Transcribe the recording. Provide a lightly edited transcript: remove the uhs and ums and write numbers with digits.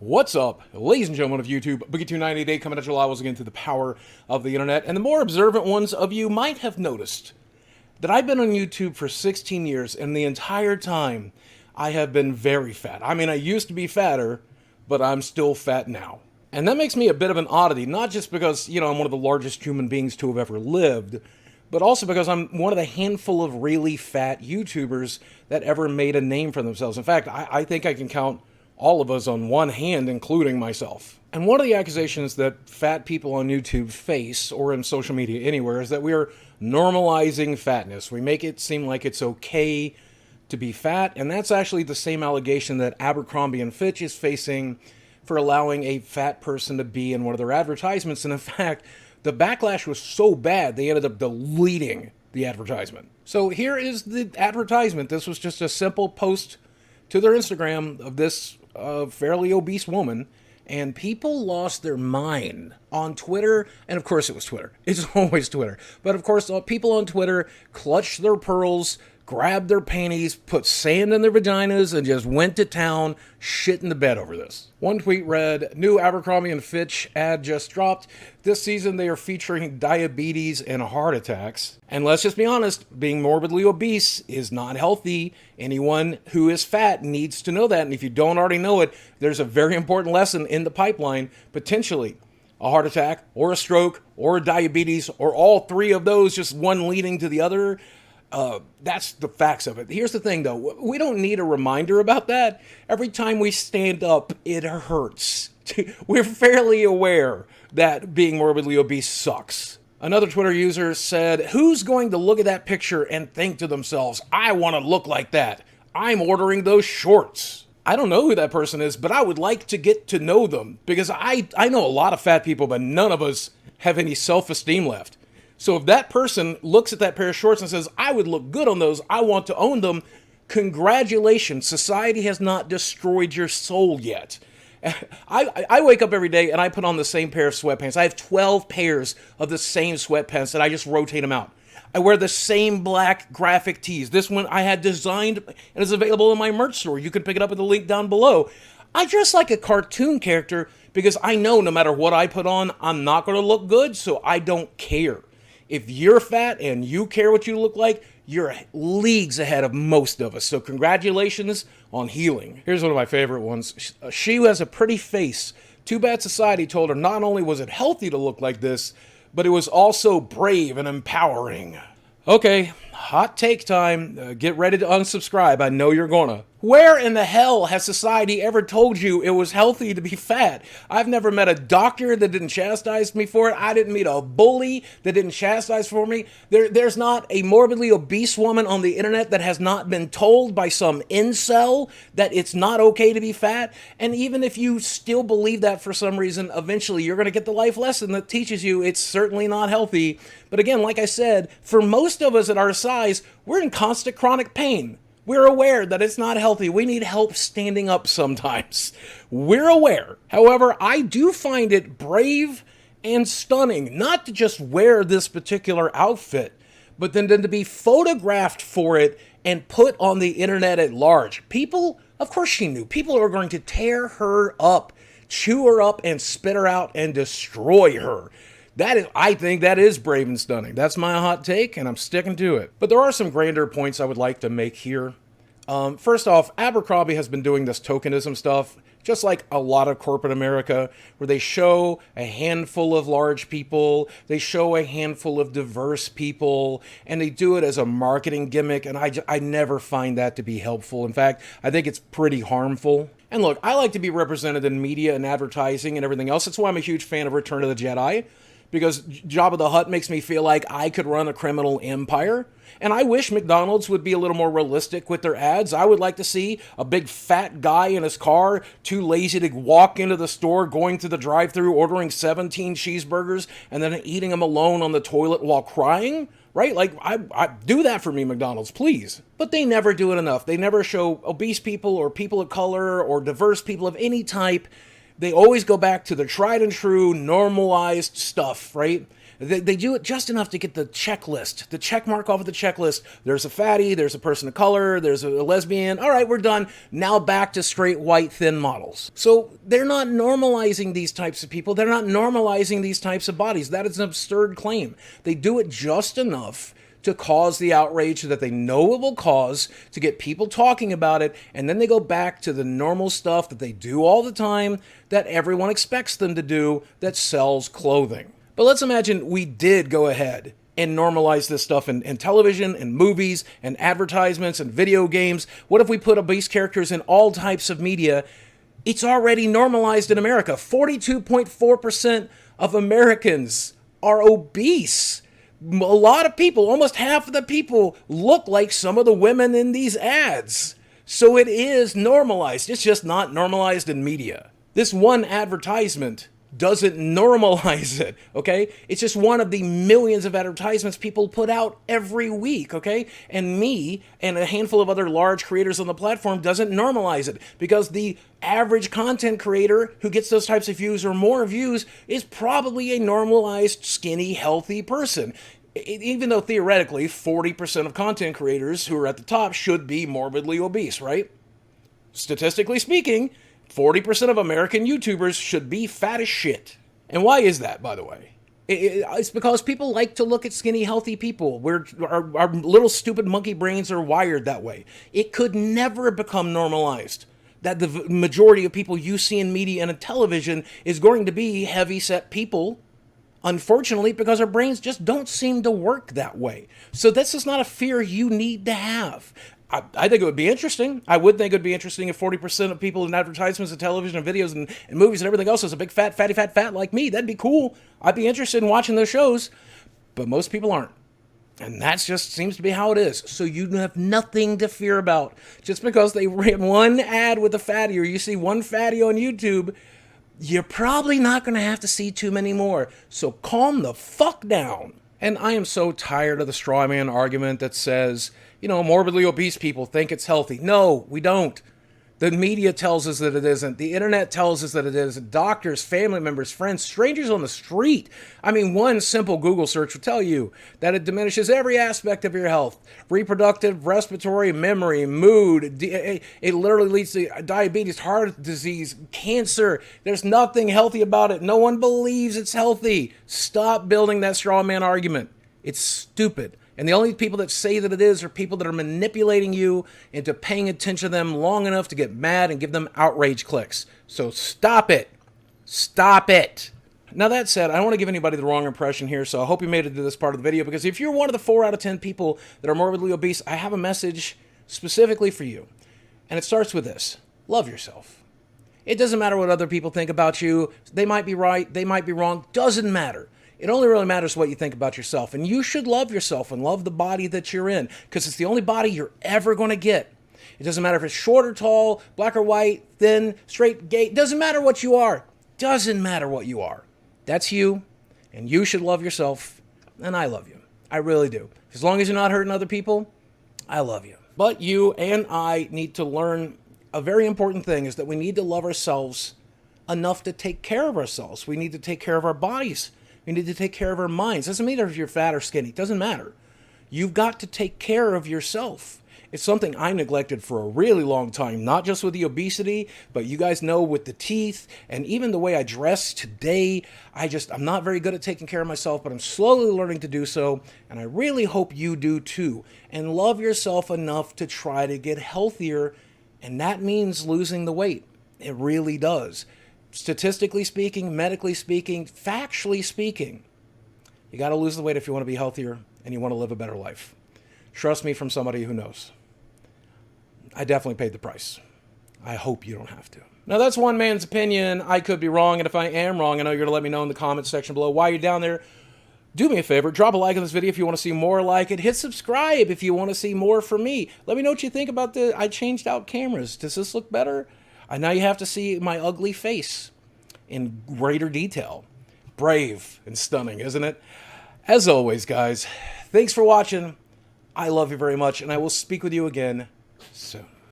What's up, ladies and gentlemen of YouTube? Boogie290 Day coming at you live once again through the power of the internet. And the more observant ones of you might have noticed that I've been on YouTube for 16 years, and the entire time I have been very fat. I mean, I used to be fatter, but I'm still fat now. And that makes me a bit of an oddity, not just because, I'm one of the largest human beings to have ever lived, but also because I'm one of the handful of really fat YouTubers that ever made a name for themselves. In fact, I think I can count all of us on one hand, including myself. And one of the accusations that fat people on YouTube face, or in social media anywhere, is that we are normalizing fatness. We make it seem like it's okay to be fat, and that's actually the same allegation that Abercrombie and Fitch is facing for allowing a fat person to be in one of their advertisements. And in fact, the backlash was so bad, they ended up deleting the advertisement. So here is the advertisement. This was just a simple post to their Instagram of this fairly obese woman, and people lost their mind on Twitter. And of course it was Twitter. It's always Twitter. But of course, people on Twitter clutched their pearls, grabbed their panties, put sand in their vaginas, and just went to town, shit in the bed over this. One tweet read, "New Abercrombie and Fitch ad just dropped. This season they are featuring diabetes and heart attacks. And let's just be honest, being morbidly obese is not healthy. Anyone who is fat needs to know that. And if you don't already know it, there's a very important lesson in the pipeline, potentially a heart attack or a stroke or diabetes or all three of those, just one leading to the other. That's the facts of it. Here's the thing, though. We don't need a reminder about that. Every time we stand up, it hurts. We're fairly aware that being morbidly obese sucks." Another Twitter user said, "Who's going to look at that picture and think to themselves, I want to look like that. I'm ordering those shorts." I don't know who that person is, but I would like to get to know them, because I know a lot of fat people, but none of us have any self-esteem left. So if that person looks at that pair of shorts and says, I would look good on those, I want to own them, congratulations. Society has not destroyed your soul yet. I wake up every day and I put on the same pair of sweatpants. I have 12 pairs of the same sweatpants and I just rotate them out. I wear the same black graphic tees. This one I had designed and is available in my merch store. You can pick it up at the link down below. I dress like a cartoon character because I know no matter what I put on, I'm not going to look good, so I don't care. If you're fat and you care what you look like, you're leagues ahead of most of us. So congratulations on healing. Here's one of my favorite ones. She has a pretty face. Too bad society told her not only was it healthy to look like this, but it was also brave and empowering. Okay, hot take time. Get ready to unsubscribe. I know you're gonna. Where in the hell has society ever told you it was healthy to be fat? I've never met a doctor that didn't chastise me for it. I didn't meet a bully that didn't chastise for me. There's not a morbidly obese woman on the internet that has not been told by some incel that it's not okay to be fat. And even if you still believe that for some reason, eventually you're going to get the life lesson that teaches you it's certainly not healthy. But again, like I said, for most of us at our size, we're in constant chronic pain. We're aware that it's not healthy. We need help standing up sometimes. We're aware. However, I do find it brave and stunning not to just wear this particular outfit, but then to be photographed for it and put on the internet at large. People, of course she knew, people are going to tear her up, chew her up, and spit her out and destroy her. I think that is brave and stunning. That's my hot take, and I'm sticking to it. But there are some grander points I would like to make here. First off, Abercrombie has been doing this tokenism stuff, just like a lot of corporate America, where they show a handful of large people, they show a handful of diverse people, and they do it as a marketing gimmick, and I never find that to be helpful. In fact, I think it's pretty harmful. And look, I like to be represented in media and advertising and everything else. That's why I'm a huge fan of Return of the Jedi, because Jabba the Hutt makes me feel like I could run a criminal empire. And I wish McDonald's would be a little more realistic with their ads. I would like to see a big fat guy in his car, too lazy to walk into the store, going to the drive-thru, ordering 17 cheeseburgers, and then eating them alone on the toilet while crying. Right? Like, I do that for me, McDonald's, please. But they never do it enough. They never show obese people or people of color or diverse people of any type. They always go back to the tried and true normalized stuff, right? They do it just enough to get the checklist, the check mark off of the checklist. There's a fatty, there's a person of color, there's a lesbian. All right, we're done. Now back to straight, white, thin models. So they're not normalizing these types of people. They're not normalizing these types of bodies. That is an absurd claim. They do it just enough to cause the outrage that they know it will cause, to get people talking about it, and then they go back to the normal stuff that they do all the time, that everyone expects them to do, that sells clothing. But let's imagine we did go ahead and normalize this stuff in television and movies and advertisements and video games. What if we put obese characters in all types of media? It's already normalized in America. 42.4% of Americans are obese. A lot of people, almost half of the people, look like some of the women in these ads. So it is normalized. It's just not normalized in media. This one advertisement doesn't normalize it, okay? It's just one of the millions of advertisements people put out every week, okay? And me and a handful of other large creators on the platform doesn't normalize it, because the average content creator who gets those types of views or more views is probably a normalized, skinny, healthy person. Even though theoretically 40% of content creators who are at the top should be morbidly obese, right? Statistically speaking, 40% of American YouTubers should be fat as shit. And why is that, by the way? It's because people like to look at skinny, healthy people. Our little stupid monkey brains are wired that way. It could never become normalized that the majority of people you see in media and in television is going to be heavy-set people, unfortunately, because our brains just don't seem to work that way. So this is not a fear you need to have. I think it would be interesting. I would think it would be interesting if 40% of people in advertisements and television and videos and movies and everything else is a big fat, fatty, fat like me. That'd be cool. I'd be interested in watching those shows. But most people aren't. And that just seems to be how it is. So you have nothing to fear about. Just because they ran one ad with a fatty, or you see one fatty on YouTube, you're probably not going to have to see too many more. So calm the fuck down. And I am so tired of the straw man argument that says, morbidly obese people think it's healthy. No, we don't. The media tells us that it isn't. The internet tells us that it is. Doctors, family members, friends, strangers on the street. I mean, one simple Google search will tell you that it diminishes every aspect of your health. Reproductive, respiratory, memory, mood. It literally leads to diabetes, heart disease, cancer. There's nothing healthy about it. No one believes it's healthy. Stop building that straw man argument. It's stupid. And the only people that say that it is are people that are manipulating you into paying attention to them long enough to get mad and give them outrage clicks. So stop it. Stop it. Now that said, I don't want to give anybody the wrong impression here, so I hope you made it to this part of the video, because if you're one of the 4 out of 10 people that are morbidly obese, I have a message specifically for you. And it starts with this. Love yourself. It doesn't matter what other people think about you. They might be right. They might be wrong. Doesn't matter. It only really matters what you think about yourself. And you should love yourself and love the body that you're in, because it's the only body you're ever going to get. It doesn't matter if it's short or tall, black or white, thin, straight, gay. It doesn't matter what you are. Doesn't matter what you are. That's you, and you should love yourself, and I love you. I really do. As long as you're not hurting other people, I love you. But you and I need to learn a very important thing, is that we need to love ourselves enough to take care of ourselves. We need to take care of our bodies. We need to take care of our minds. Doesn't matter if you're fat or skinny. Doesn't matter. You've got to take care of yourself. It's something I neglected for a really long time, not just with the obesity, but you guys know, with the teeth and even the way I dress today. I'm not very good at taking care of myself, but I'm slowly learning to do so. And I really hope you do too. And love yourself enough to try to get healthier. And that means losing the weight. It really does. Statistically speaking, medically speaking, factually speaking, you got to lose the weight if you want to be healthier and you want to live a better life. Trust me, from somebody who knows. I definitely paid the price. I hope you don't have to. Now, that's one man's opinion. I could be wrong, and if I am wrong, I know you're going to let me know in the comments section below. While you're down there, do me a favor, drop a like on this video if you want to see more like it. Hit subscribe if you want to see more from me. Let me know what you think about I changed out cameras. Does this look better? Now you have to see my ugly face in greater detail. Brave and stunning, isn't it? As always, guys, thanks for watching. I love you very much, and I will speak with you again soon.